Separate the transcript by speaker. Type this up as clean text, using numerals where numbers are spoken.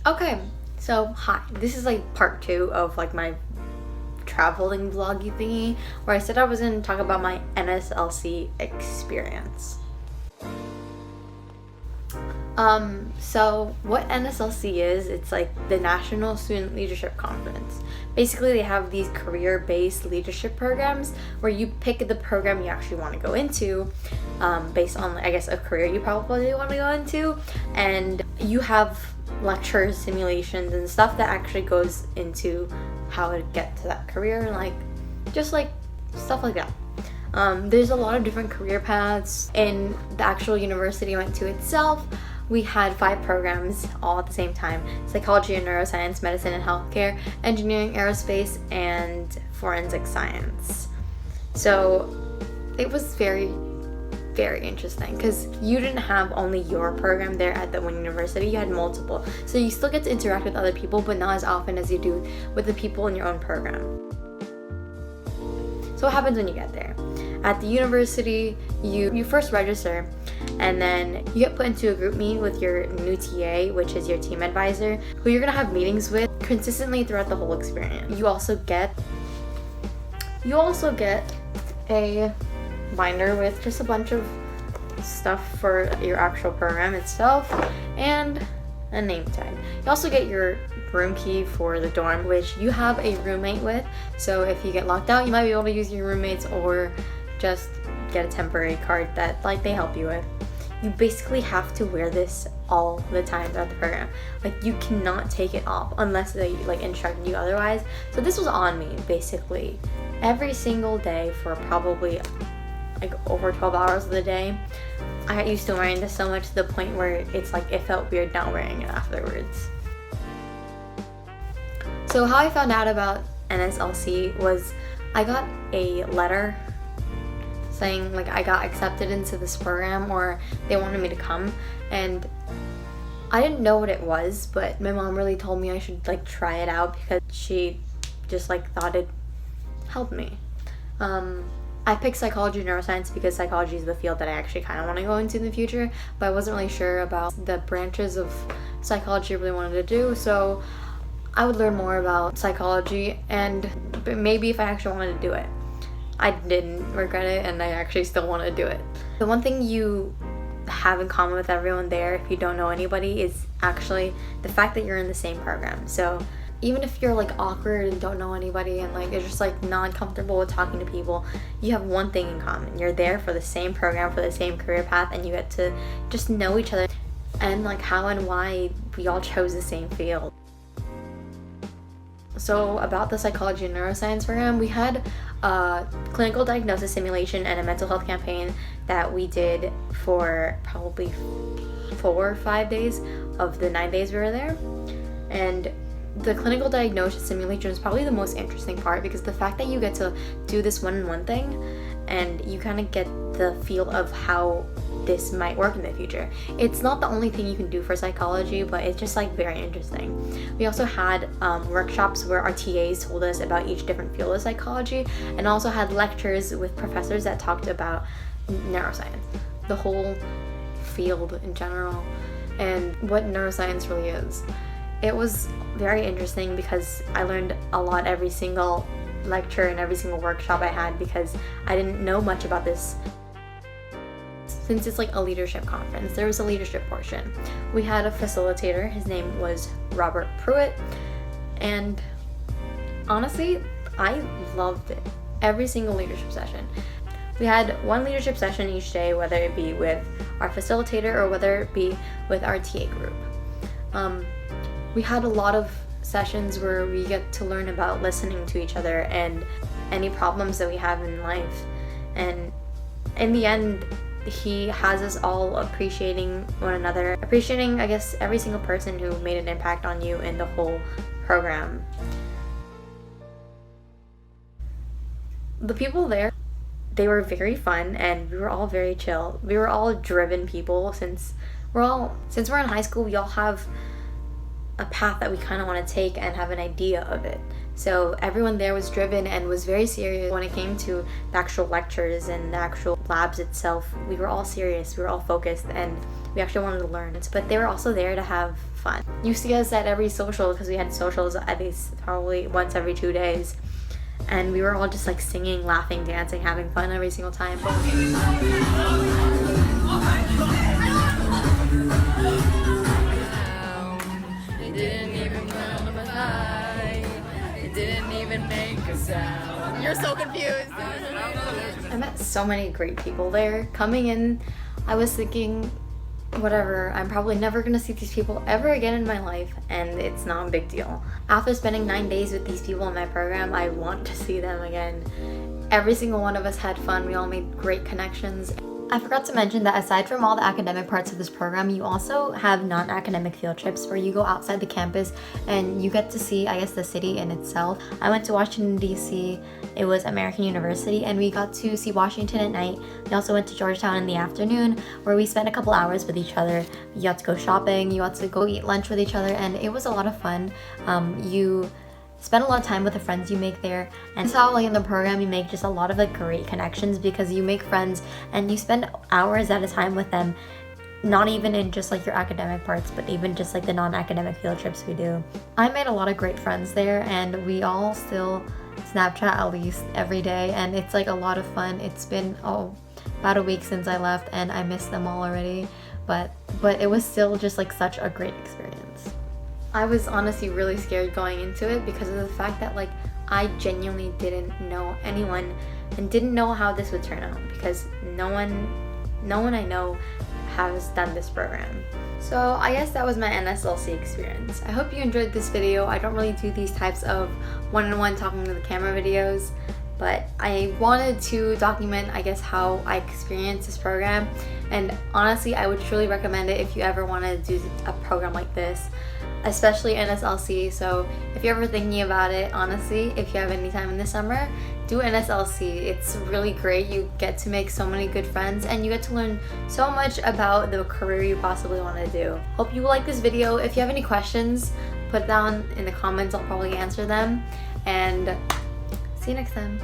Speaker 1: Okay, so hi. This is like part 2 of like my traveling vloggy thingy where I said I was going to talk about my NSLC experience. So what NSLC is, it's like the National Student Leadership Conference. Basically, they have these career-based leadership programs where you pick the program you actually want to go into, based on, I guess, a career you probably want to go into, and you have lectures, simulations, and stuff that actually goes into how to get to that career, and like just like stuff like that. There's a lot of different career paths. In the actual university I went to itself, we had 5 programs all at the same time: Psychology and Neuroscience, Medicine and Healthcare, Engineering, Aerospace, and Forensic Science. So it was very interesting because you didn't have only your program there at the one university, you had multiple. So you still get to interact with other people, but not as often as you do with the people in your own program. So what happens when you get there? At the university, you first register, and then you get put into a group meeting with your new TA, which is your team advisor, who you're gonna have meetings with consistently throughout the whole experience. You also get a binder with just a bunch of stuff for your actual program itself and a name tag. You also get your room key for the dorm, which you have a roommate with, so if you get locked out, you might be able to use your roommates or just get a temporary card that like they help you with. You basically have to wear this all the time throughout the program. Like, you cannot take it off unless they like instruct you otherwise. So this was on me basically every single day for probably like over 12 hours of the day. I got used to wearing this so much to the point where it's like it felt weird not wearing it afterwards. So how I found out about NSLC was I got a letter saying like I got accepted into this program, or they wanted me to come, and I didn't know what it was, but my mom really told me I should like try it out because she just like thought it'd help me. I picked Psychology Neuroscience because psychology is the field that I actually kind of want to go into in the future, but I wasn't really sure about the branches of psychology I really wanted to do, so I would learn more about psychology and maybe if I actually wanted to do it. I didn't regret it, and I actually still want to do it. The one thing you have in common with everyone there, if you don't know anybody, is actually the fact that you're in the same program. So even if you're like awkward and don't know anybody and like you're just like not comfortable with talking to people, you have one thing in common. You're there for the same program, for the same career path, and you get to just know each other and like how and why we all chose the same field. So about the Psychology and Neuroscience program, we had a clinical diagnosis simulation and a mental health campaign that we did for probably 4 or 5 days of the 9 days we were there. And the clinical diagnosis simulation is probably the most interesting part because the fact that you get to do this one-on-one thing and you kind of get the feel of how this might work in the future. It's not the only thing you can do for psychology, but it's just like very interesting. We also had workshops where our TAs told us about each different field of psychology, and also had lectures with professors that talked about neuroscience, the whole field in general, and what neuroscience really is. It was very interesting because I learned a lot every single lecture and every single workshop I had because I didn't know much about this. Since it's like a leadership conference, there was a leadership portion. We had a facilitator, his name was Robert Pruitt, and honestly, I loved it. Every single leadership session. We had one leadership session each day, whether it be with our facilitator or whether it be with our TA group. We had a lot of sessions where we get to learn about listening to each other and any problems that we have in life. And in the end, he has us all appreciating one another, appreciating, I guess, every single person who made an impact on you in the whole program. The people there, they were very fun, and we were all very chill. We were all driven people. Since we're in high school, we all have a path that we kind of want to take and have an idea of it. So everyone there was driven and was very serious. When it came to the actual lectures and the actual labs itself, we were all serious, we were all focused, and We actually wanted to learn, but they were also there to have fun. You see us at every social, because we had socials at least probably once every 2 days. And we were all just like singing, laughing, dancing, having fun every single time. It didn't even It didn't even make a sound. You're so confused. I met so many great people there. Coming in, I was thinking, whatever, I'm probably never gonna see these people ever again in my life, and it's not a big deal. After spending 9 days with these people in my program, I want to see them again. Every single one of us had fun. We all made great connections. I forgot to mention that aside from all the academic parts of this program, you also have non-academic field trips where you go outside the campus and you get to see, I guess, the city in itself. I went to Washington, D.C. It was American University, and we got to see Washington at night. We also went to Georgetown in the afternoon, where we spent a couple hours with each other. You got to go shopping, you got to go eat lunch with each other, and it was a lot of fun. You spend a lot of time with the friends you make there, and so like in the program you make just a lot of like great connections, because you make friends and you spend hours at a time with them, not even in just like your academic parts, but even just like the non-academic field trips we do. I made a lot of great friends there, and we all still Snapchat at least every day, and it's like a lot of fun. It's been about a week since I left, and I miss them all already, but it was still just like such a great experience. I was honestly really scared going into it because of the fact that like I genuinely didn't know anyone and didn't know how this would turn out, because no one I know has done this program. So I guess that was my NSLC experience. I hope you enjoyed this video. I don't really do these types of one-on-one talking to the camera videos, but I wanted to document, I guess, how I experienced this program. And honestly, I would truly recommend it if you ever want to do a program like this, especially NSLC. So if you're ever thinking about it, honestly, if you have any time in the summer, do NSLC. It's really great. You get to make so many good friends, and you get to learn so much about the career you possibly want to do. Hope you like this video. If you have any questions, put it down in the comments. I'll probably answer them. And see you next time.